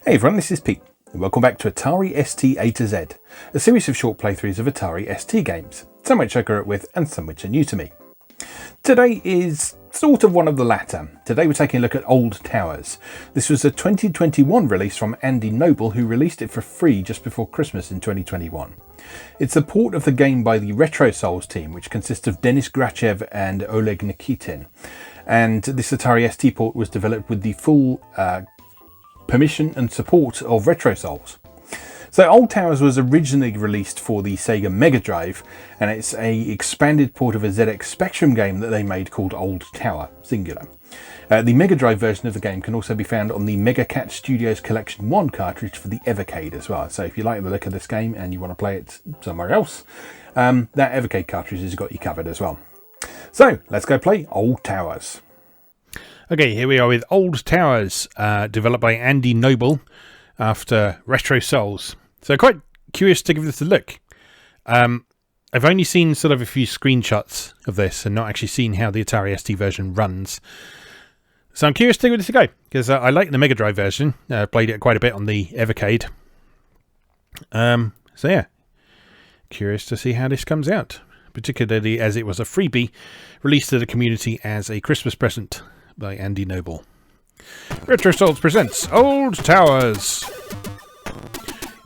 Hey everyone, this is Pete, and welcome back to Atari ST A to Z, a series of short playthroughs of Atari ST games, some which I grew up with and some which are new to me. Today is sort of one of the latter. Today we're taking a look at Old Towers. This was a 2021 release from Andy Noble, who released it for free just before Christmas in 2021. It's a port of the game by the Retro Souls team, which consists of Denis Grachev and Oleg Nikitin. And this Atari ST port was developed with the full permission and support of Retro Souls. So Old Towers was originally released for the Sega Mega Drive, and it's a expanded port of a ZX Spectrum game that they made called Old Tower, singular. The Mega Drive version of the game can also be found on the Mega Cat Studios Collection 1 cartridge for the Evercade as well. So if you like the look of this game and you want to play it somewhere else, that Evercade cartridge has got you covered as well. So let's go play Old Towers. Okay, here we are with Old Towers, developed by Andy Noble after Retro Souls. So quite curious to give this a look. I've only seen sort of a few screenshots of this and not actually seen how the Atari ST version runs. So I'm curious to give this a go, because I like the Mega Drive version. Played it quite a bit on the Evercade. So yeah, curious to see how this comes out, particularly as it was a freebie released to the community as a Christmas present by Andy Noble. Retro Souls presents Old Towers.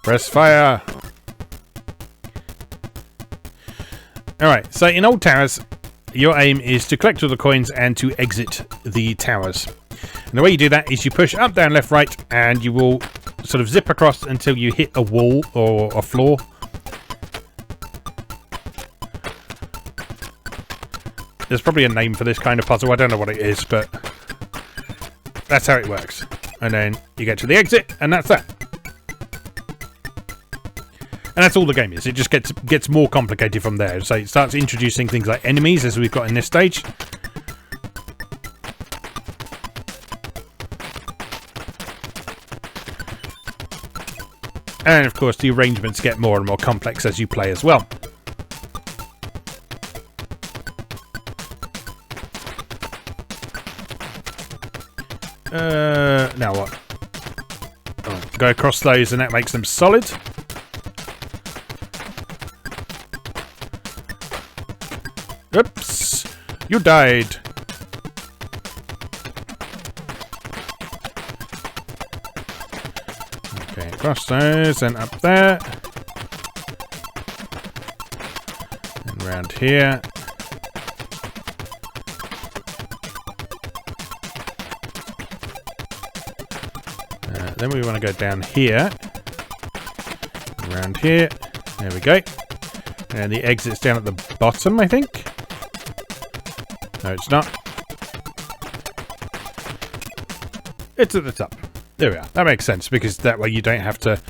Press fire. Alright, so in Old Towers, your aim is to collect all the coins and to exit the towers. And the way you do that is you push up, down, left, right, and you will sort of zip across until you hit a wall or a floor. There's probably a name for this kind of puzzle. I don't know what it is, but that's how it works. And then you get to the exit, and that's that. And that's all the game is. It just gets more complicated from there. So it starts introducing things like enemies, as we've got in this stage. And of course, the arrangements get more and more complex as you play as well. Now what? Oh, go across those and that makes them solid. Oops! You died! Okay, across those and up there. And round here. Then we want to go down here, around here, there we go, and the exit's down at the bottom, I think. No, it's not. It's at the top. There we are. That makes sense, because that way you don't have to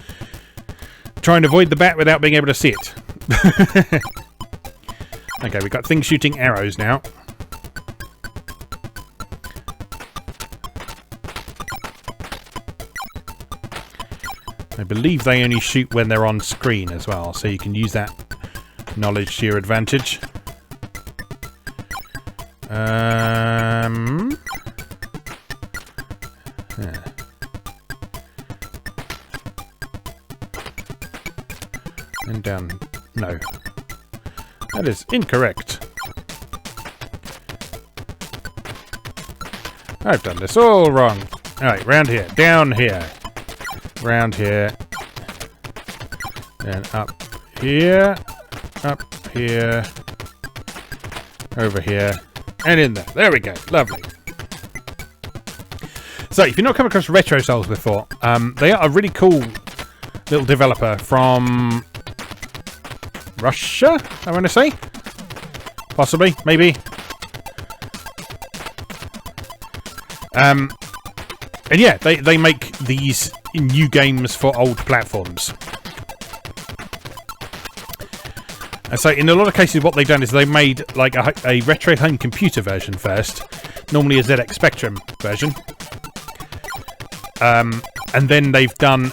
try and avoid the bat without being able to see it. Okay, we've got things shooting arrows now. I believe they only shoot when they're on screen as well, so you can use that knowledge to your advantage. Yeah. And down. No. That is incorrect. I've done this all wrong. Alright, round here. Down here. Round here, and up here, over here, and in there. There we go. Lovely. So, if you've not come across Retro Souls before, they are a really cool little developer from Russia, I want to say. Possibly, maybe. And yeah, they make these new games for old platforms. And so in a lot of cases what they've done is they made like a retro home computer version first, normally a ZX Spectrum version, and then they've done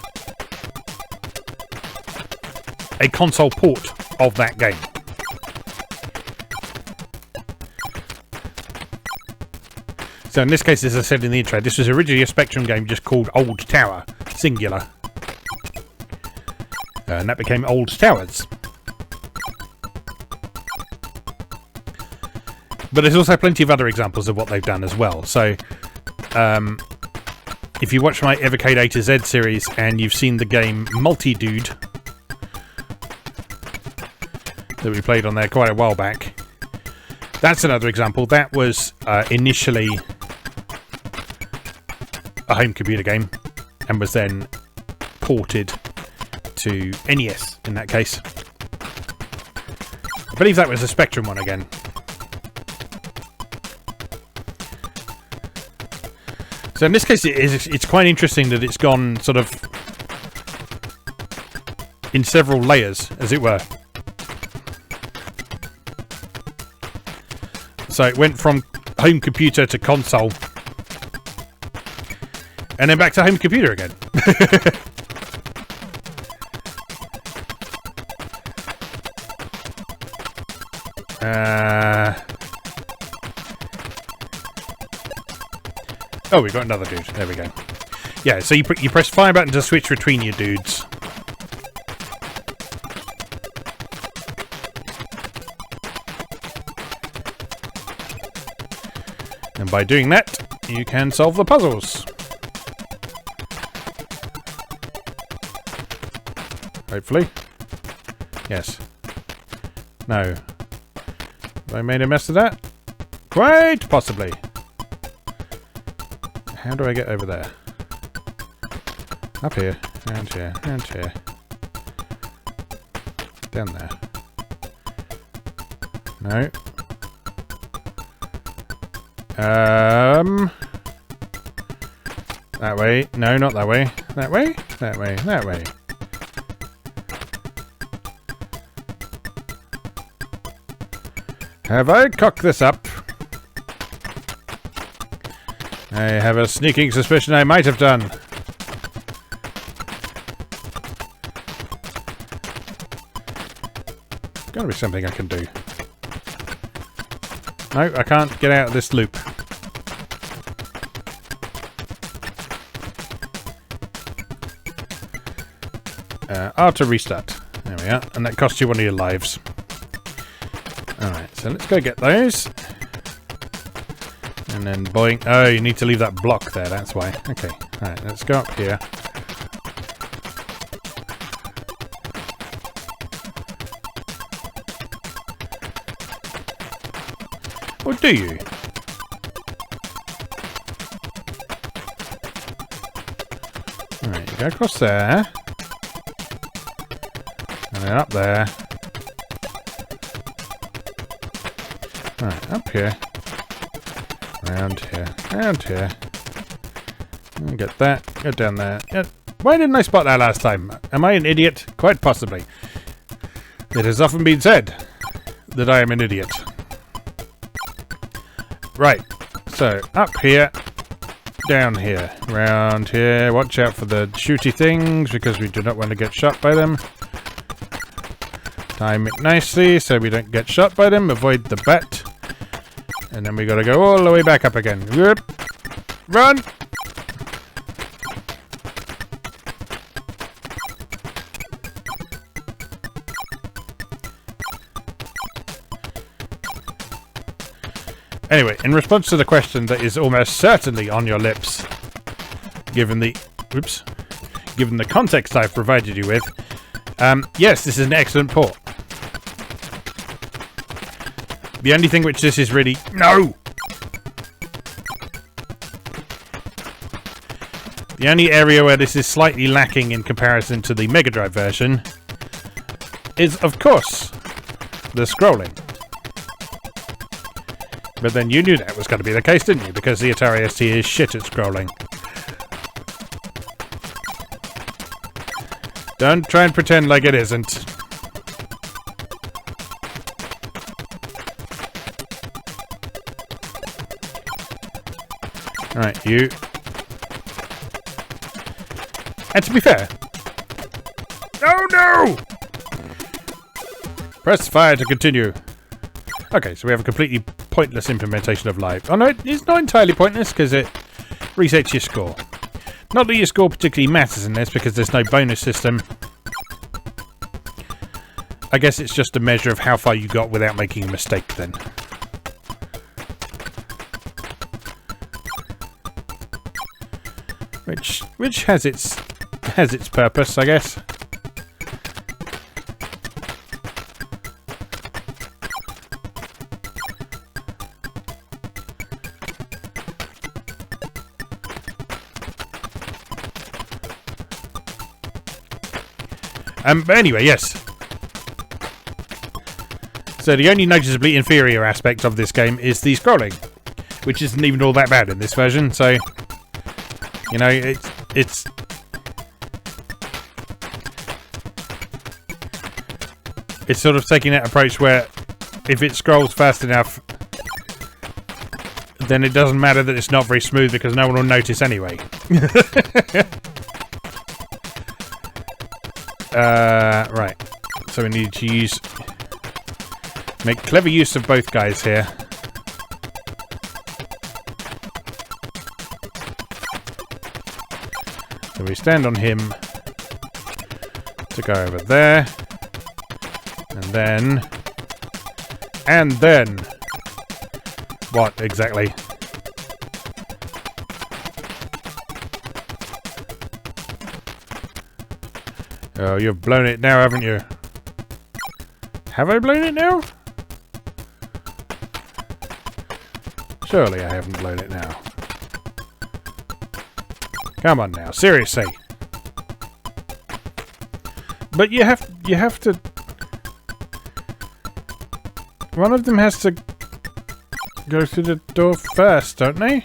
a console port of that game. So in this case, as I said in the intro, this was originally a Spectrum game just called Old Tower. singular. And that became Old Towers. But there's also plenty of other examples of what they've done as well. So, if you watch my Evercade A to Z series and you've seen the game Multi-Dude that we played on there quite a while back, that's another example. That was initially a home computer game and was then ported to NES in that case. I believe that was a Spectrum one again. So in this case, it's quite interesting that it's gone sort of in several layers, as it were. So it went from home computer to console, and then back to home computer again. Oh, we've got another dude. There we go. Yeah, so you press fire button to switch between your dudes. And by doing that, you can solve the puzzles. Hopefully. Yes. No. Have I made a mess of that? Quite possibly. How do I get over there? Up here, and here, and here. Down there. No. That way. No, not that way. That way? That way, that way. Have I cocked this up? I have a sneaking suspicion I might have done. Gotta be something I can do. No, I can't get out of this loop. R to restart. There we are. And that costs you one of your lives. Alright, so let's go get those. And then boing. Oh, you need to leave that block there, that's why. Okay, alright, let's go up here. Or do you? Alright, you go across there. And then up there. Alright, up here. Round here. Round here. And get that. Go down there. Why didn't I spot that last time? Am I an idiot? Quite possibly. It has often been said that I am an idiot. Right. So, up here. Down here. Round here. Watch out for the shooty things because we do not want to get shot by them. Time it nicely so we don't get shot by them. Avoid the bat. And then we gotta go all the way back up again. Whoop. Run! Anyway, in response to the question that is almost certainly on your lips, given the context I've provided you with, yes, this is an excellent port. The only thing which this is really... No! The only area where this is slightly lacking in comparison to the Mega Drive version is, of course, the scrolling. But then you knew that was going to be the case, didn't you? Because the Atari ST is shit at scrolling. Don't try and pretend like it isn't. Alright, you. And to be fair... Oh no! Press fire to continue. Okay, so we have a completely pointless implementation of live. Oh no, it's not entirely pointless because it resets your score. Not that your score particularly matters in this because there's no bonus system. I guess it's just a measure of how far you got without making a mistake then. Which has its purpose, I guess. But anyway, yes. So the only noticeably inferior aspect of this game is the scrolling, which isn't even all that bad in this version. So, you know, it's sort of taking that approach where if it scrolls fast enough, then it doesn't matter that it's not very smooth because no one will notice anyway. Right. So we need to make clever use of both guys here. So we stand on him to go over there. And then... What exactly? Oh, you've blown it now, haven't you? Have I blown it now? Surely I haven't blown it now. Come on now, seriously. But you have to... One of them has to go through the door first, don't they?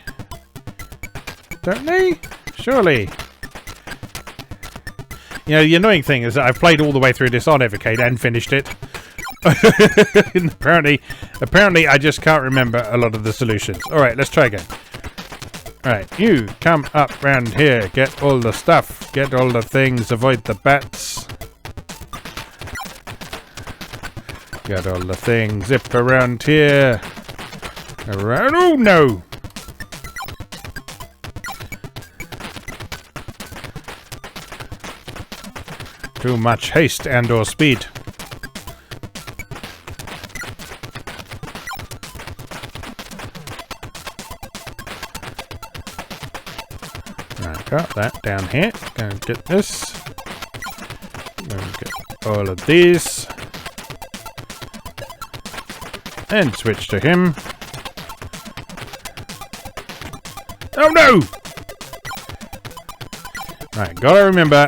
Don't they? Surely. You know, the annoying thing is that I've played all the way through this on Evercade and finished it. And apparently I just can't remember a lot of the solutions. Alright, let's try again. Alright, you come up round here, get all the stuff, get all the things, avoid the bats. Get all the things, zip around here. Around, oh no! Too much haste and or speed. Right, got that down here. Gonna get this. Gonna get all of these. And switch to him. Oh no! Right, gotta remember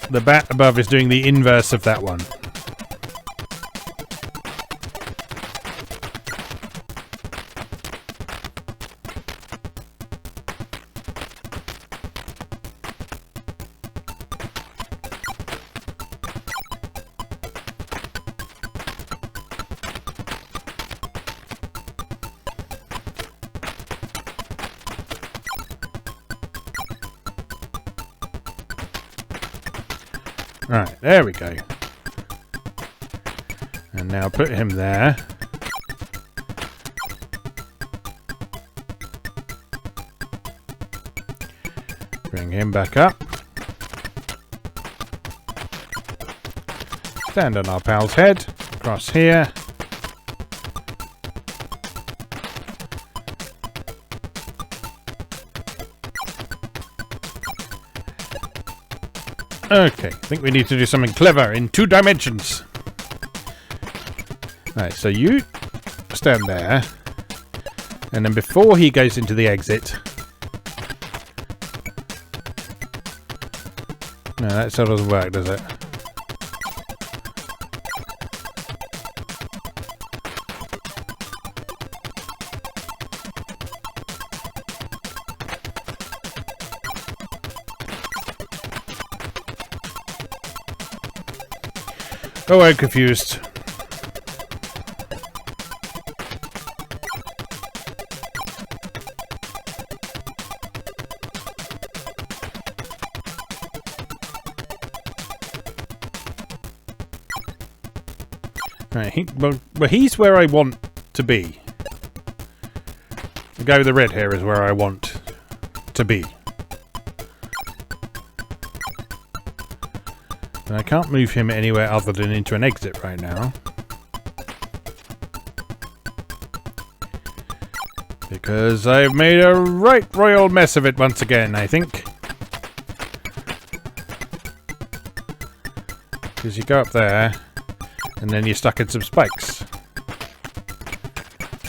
the bat above is doing the inverse of that one. Right, there we go. And now put him there. Bring him back up. Stand on our pal's head. Across here. Okay, I think we need to do something clever in 2 dimensions. Right, so you stand there. And then before he goes into the exit... No, that still doesn't work, does it? Oh, I'm confused. Right, well, he's where I want to be. The guy with the red hair is where I want to be. And I can't move him anywhere other than into an exit right now. Because I've made a right royal mess of it once again, I think. Because you go up there, and then you're stuck in some spikes.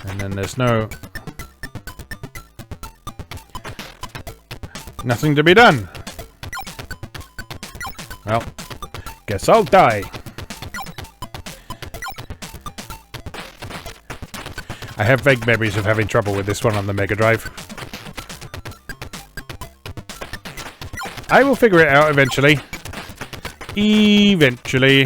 And then there's nothing to be done. Well, guess I'll die. I have vague memories of having trouble with this one on the Mega Drive. I will figure it out eventually. Eventually.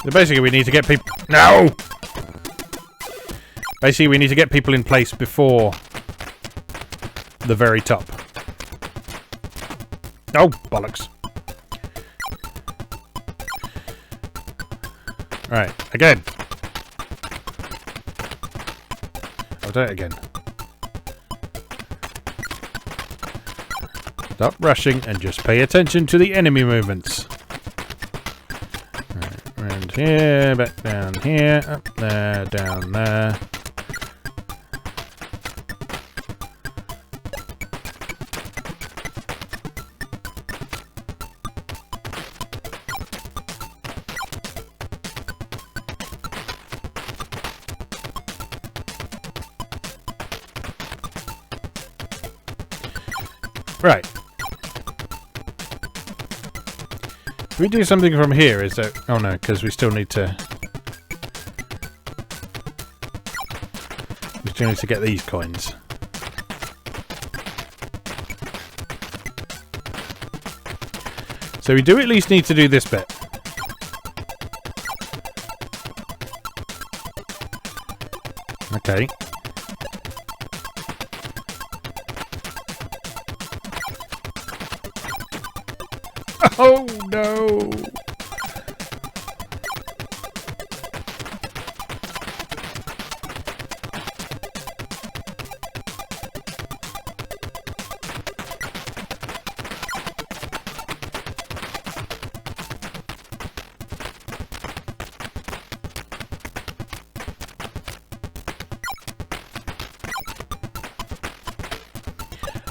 So basically we need to get people... No! Basically we need to get people in place before the very top. Oh, bollocks. Right, again. I'll do it again. Stop rushing and just pay attention to the enemy movements. Right, around here, back down here, up there, down there. Right. If we do something from here, is that... Oh no, because we still need to... We still need to get these coins. So we do at least need to do this bit. Okay. Oh no!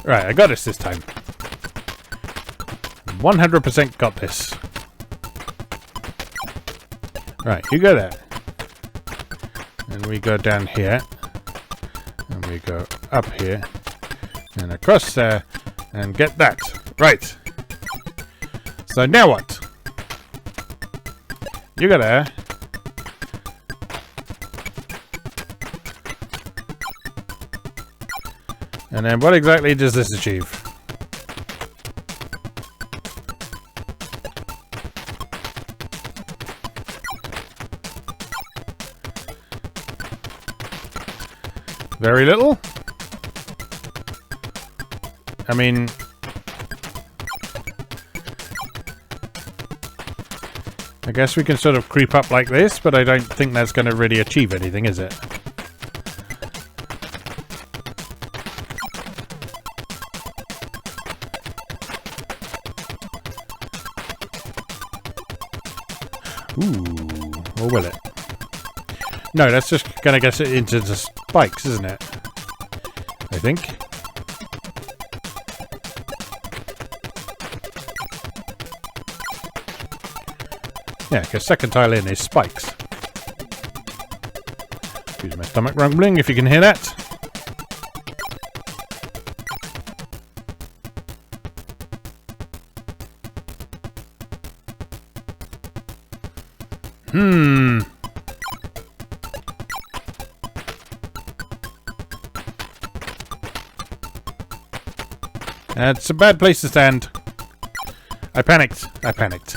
Right, I got us this time. 100% got this. Right, you go there. And we go down here. And we go up here. And across there. And get that. Right. So now what? You go there. And then what exactly does this achieve? Very little? I mean... I guess we can sort of creep up like this, but I don't think that's going to really achieve anything, is it? Ooh, or will it? No, that's just going to get it into the spikes, isn't it? I think. Yeah, because second tile in is spikes. Excuse my stomach rumbling, if you can hear that. It's a bad place to stand. I panicked. I panicked.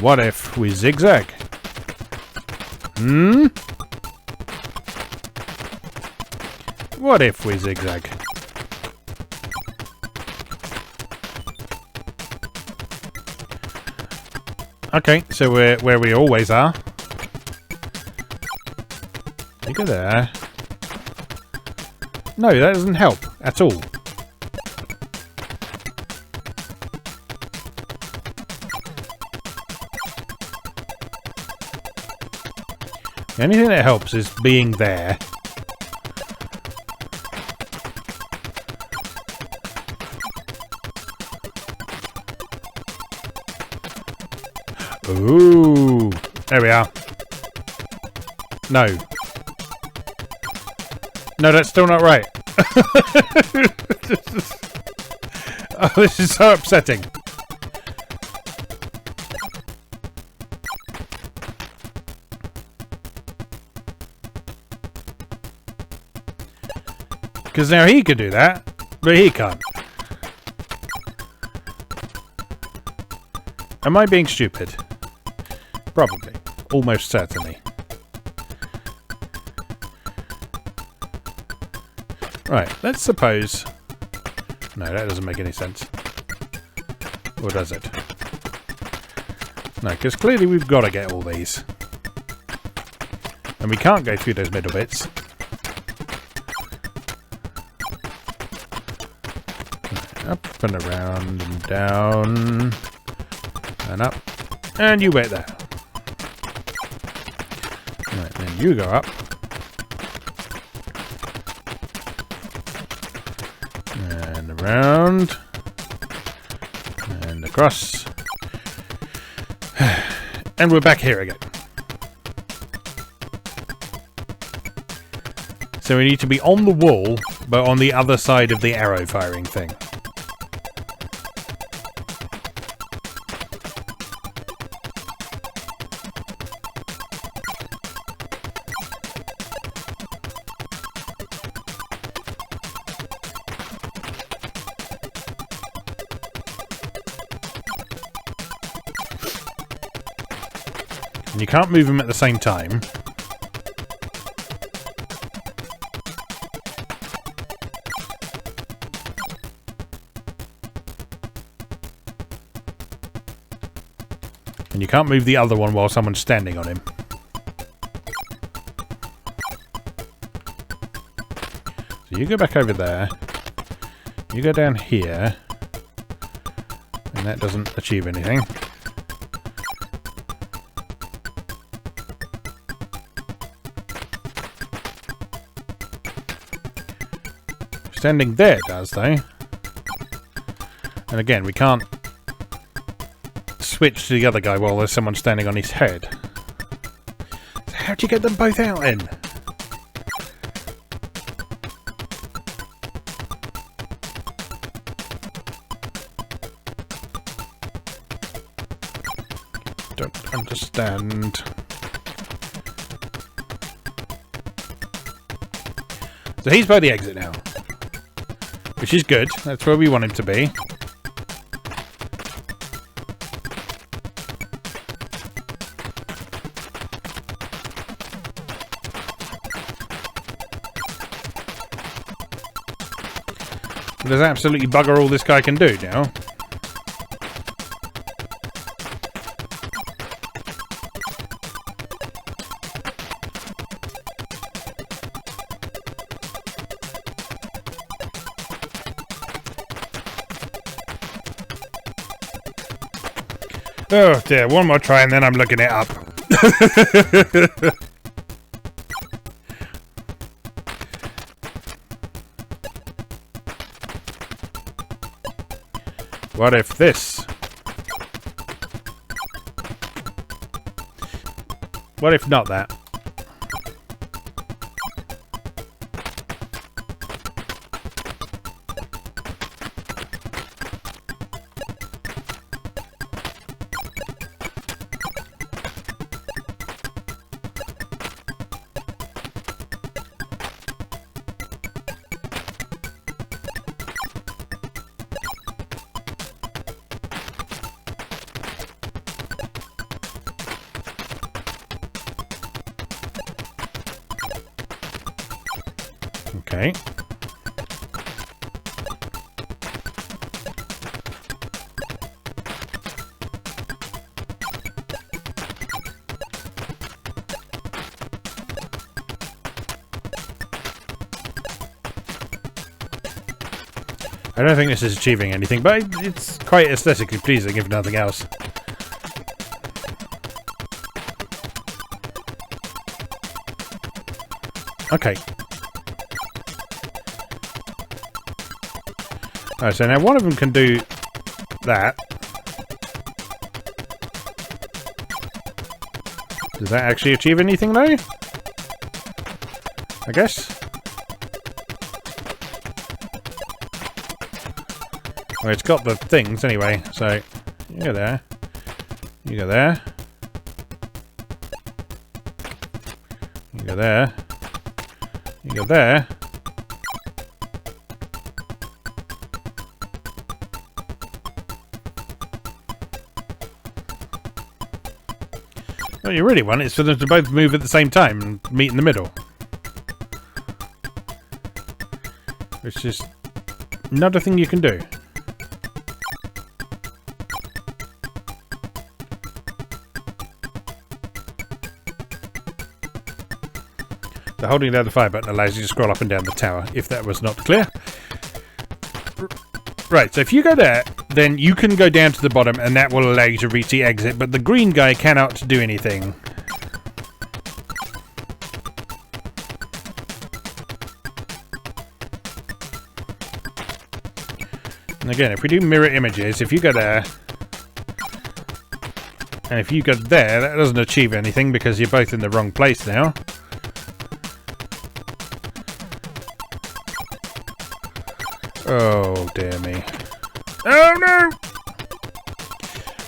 What if we zigzag? What if we zigzag? Okay, so we're where we always are. You go there. No, that doesn't help at all. The only thing that helps is being there. Ooh, there we are. No. No, that's still not right. Oh, this is so upsetting. Because now he can do that, but he can't. Am I being stupid? Probably. Almost certainly. Right, let's suppose... No, that doesn't make any sense. Or does it? No, because clearly we've got to get all these. And we can't go through those middle bits. Up and around and down. And up. And you wait there. Right, then you go up. And around. And across. And we're back here again. So we need to be on the wall, but on the other side of the arrow firing thing. And you can't move them at the same time. And you can't move the other one while someone's standing on him. So you go back over there. You go down here. And that doesn't achieve anything. Standing there does, though. And again, we can't switch to the other guy while there's someone standing on his head. So how do you get them both out then? Don't understand. So he's by the exit now. Which is good. That's where we want him to be. There's absolutely bugger all this guy can do now. Oh dear, one more try and then I'm looking it up. What if this? What if not that? Okay. I don't think this is achieving anything, but it's quite aesthetically pleasing, if nothing else. Okay. Alright, so now one of them can do that. Does that actually achieve anything, though? I guess. Well, it's got the things anyway, so you go there. You go there. You go there. You go there. What you really want is for them to both move at the same time and meet in the middle. Which is not a thing you can do. So holding down the fire button allows you to scroll up and down the tower, if that was not clear. Right, so if you go there, then you can go down to the bottom and that will allow you to reach the exit, but the green guy cannot do anything. And again, if we do mirror images, if you go there, and if you go there, that doesn't achieve anything because you're both in the wrong place now. Oh, dear me. Oh, no!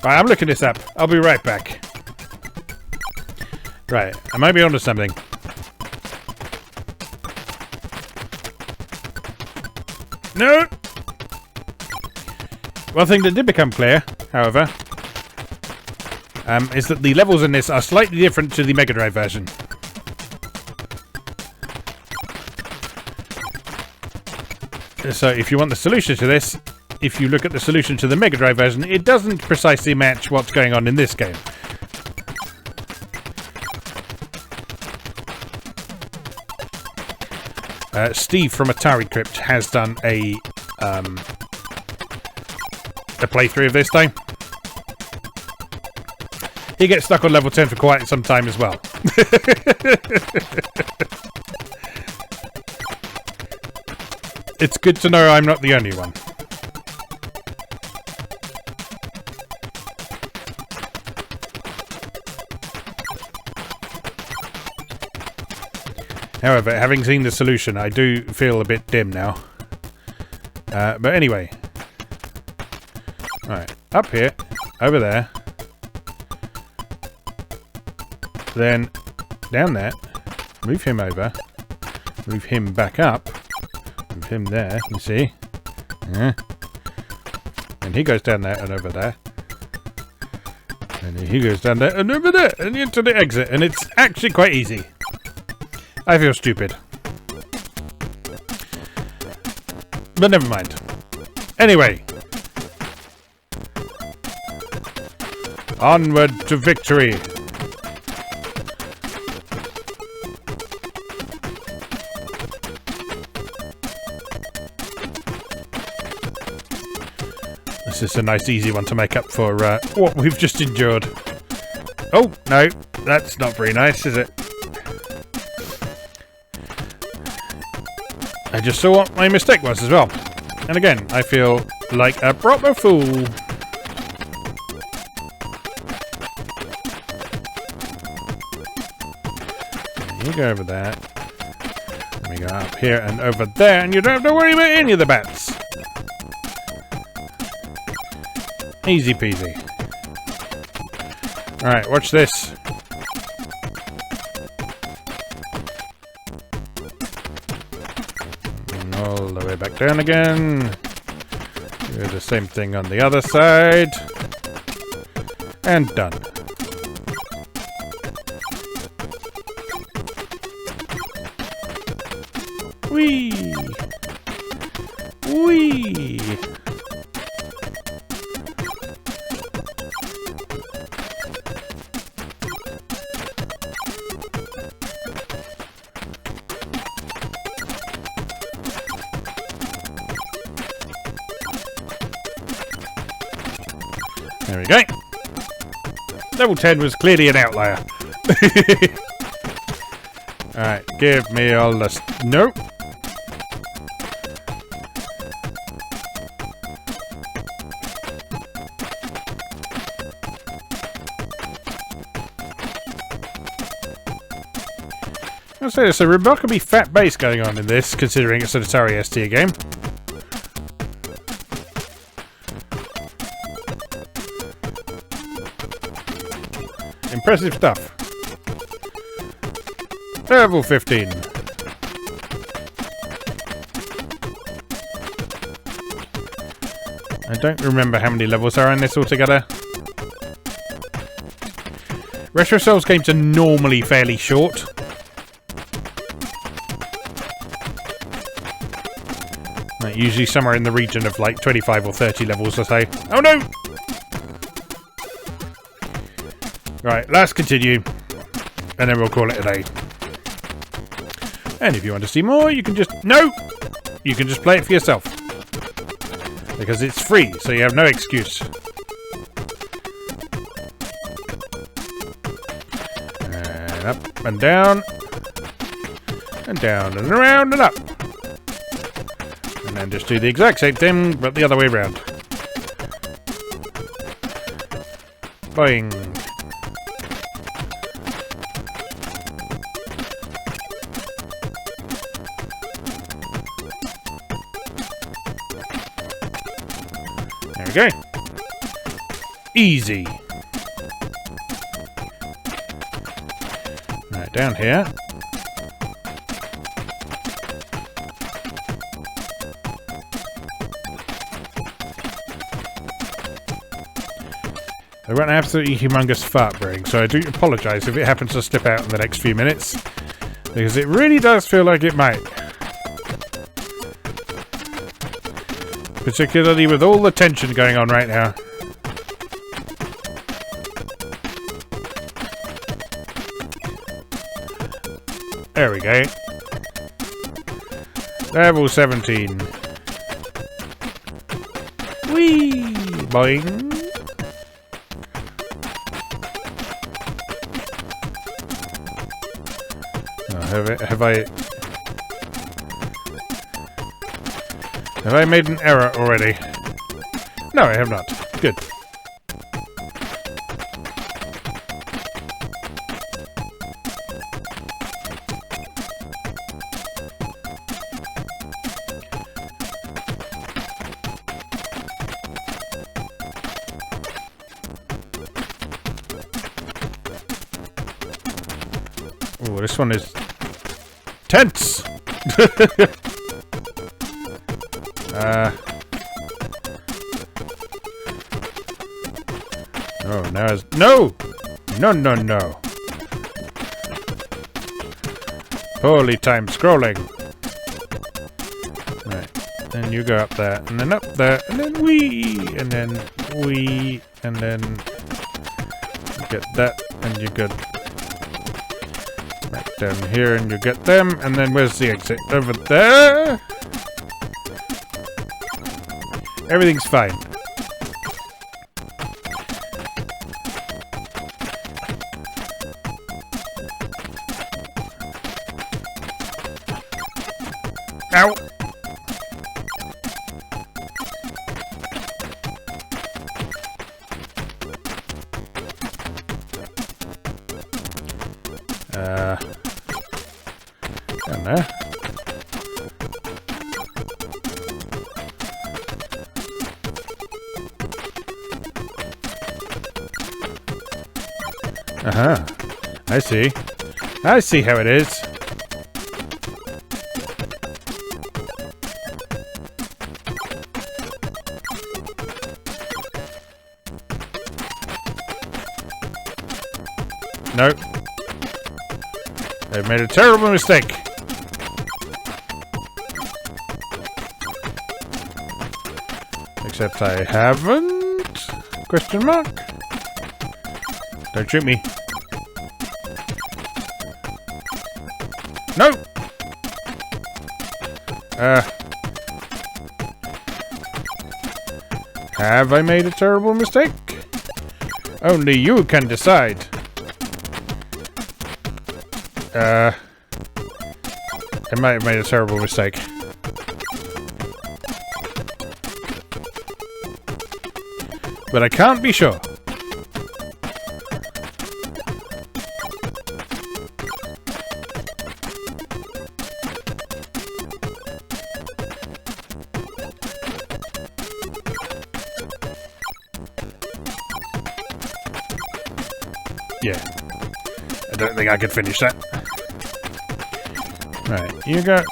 Right, I'm looking this up. I'll be right back. Right, I might be onto something. No! One thing that did become clear, however, is that the levels in this are slightly different to the Mega Drive version. So if you want the solution to this, if you look at the solution to the Mega Drive version, it doesn't precisely match what's going on in this game. Steve from Atari Crypt has done a playthrough of this time. He gets stuck on level 10 for quite some time as well. It's good to know I'm not the only one. However, having seen the solution, I do feel a bit dim now. But anyway. Alright, up here, over there. Then, down there. Move him over. Move him back up. Move him there, you see. Yeah. And he goes down there and over there. And he goes down there and over there. And into the exit. And it's actually quite easy. I feel stupid. But never mind. Anyway. Onward to victory. This is a nice easy one to make up for what we've just endured. Oh, no. That's not very nice, is it? I just saw what my mistake was as well. And again, I feel like a proper fool. You go over there. Let me go up here and over there, and you don't have to worry about any of the bats. Easy peasy. Alright, watch this. And all the way back down again. Do the same thing on the other side. And done. Whee! Whee! There we go. Level 10 was clearly an outlier. Alright, give me all the... Nope. I'll say there's a remarkably fat bass going on in this, considering it's an Atari ST game. Impressive stuff. Level 15. I don't remember how many levels there are in this altogether. Retro Souls games are normally fairly short. Like usually somewhere in the region of like 25 or 30 levels or so. Oh no! Right, let's continue. And then we'll call it a day. And if you want to see more, you can just... No! You can just play it for yourself. Because it's free, so you have no excuse. And up and down. And down and around and up. And then just do the exact same thing, but the other way around. Boing. There we go. Easy. Right, down here. I run an absolutely humongous fart break, so I do apologise if it happens to slip out in the next few minutes, because it really does feel like it might. Particularly with all the tension going on right now. There we go. Level 17. Whee! Boing! Oh, have I made an error already? No, I have not. Good. Oh, this one is tense! Oh, now it's... No! No, no, no. Poorly timed scrolling. Right. And you go up there, and then up there, and then wee! And then wee! And then... You get that, and you get... Right down here, and you get them, and then where's the exit? Over there! Everything's fine. Ow! Down there. Uh-huh. I see. I see how it is. Nope. They've made a terrible mistake. Except I haven't? Question mark? Don't shoot me. No! Have I made a terrible mistake? Only you can decide. I might have made a terrible mistake. But I can't be sure. Yeah. I don't think I could finish that. Right, you got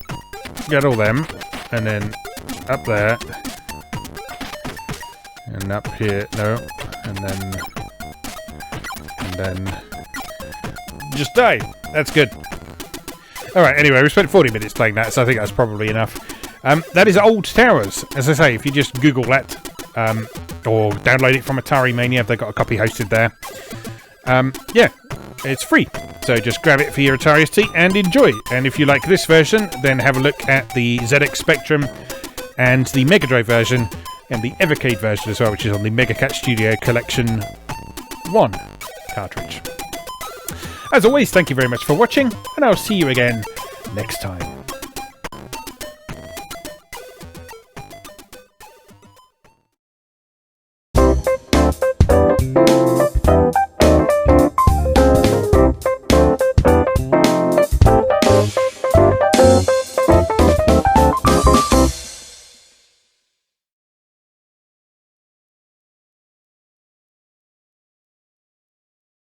all them, and then up there, and up here, no, and then just die. That's good. Alright, anyway, we spent 40 minutes playing that, so I think that's probably enough. That is Old Towers. As I say, if you just Google that, or download it from Atari Mania, they've got a copy hosted there. Yeah, it's free. So just grab it for your Atari ST and enjoy. And if you like this version, then have a look at the ZX Spectrum and the Mega Drive version and the Evercade version as well, which is on the Mega Cat Studio Collection 1 cartridge. As always, thank you very much for watching, and I'll see you again next time.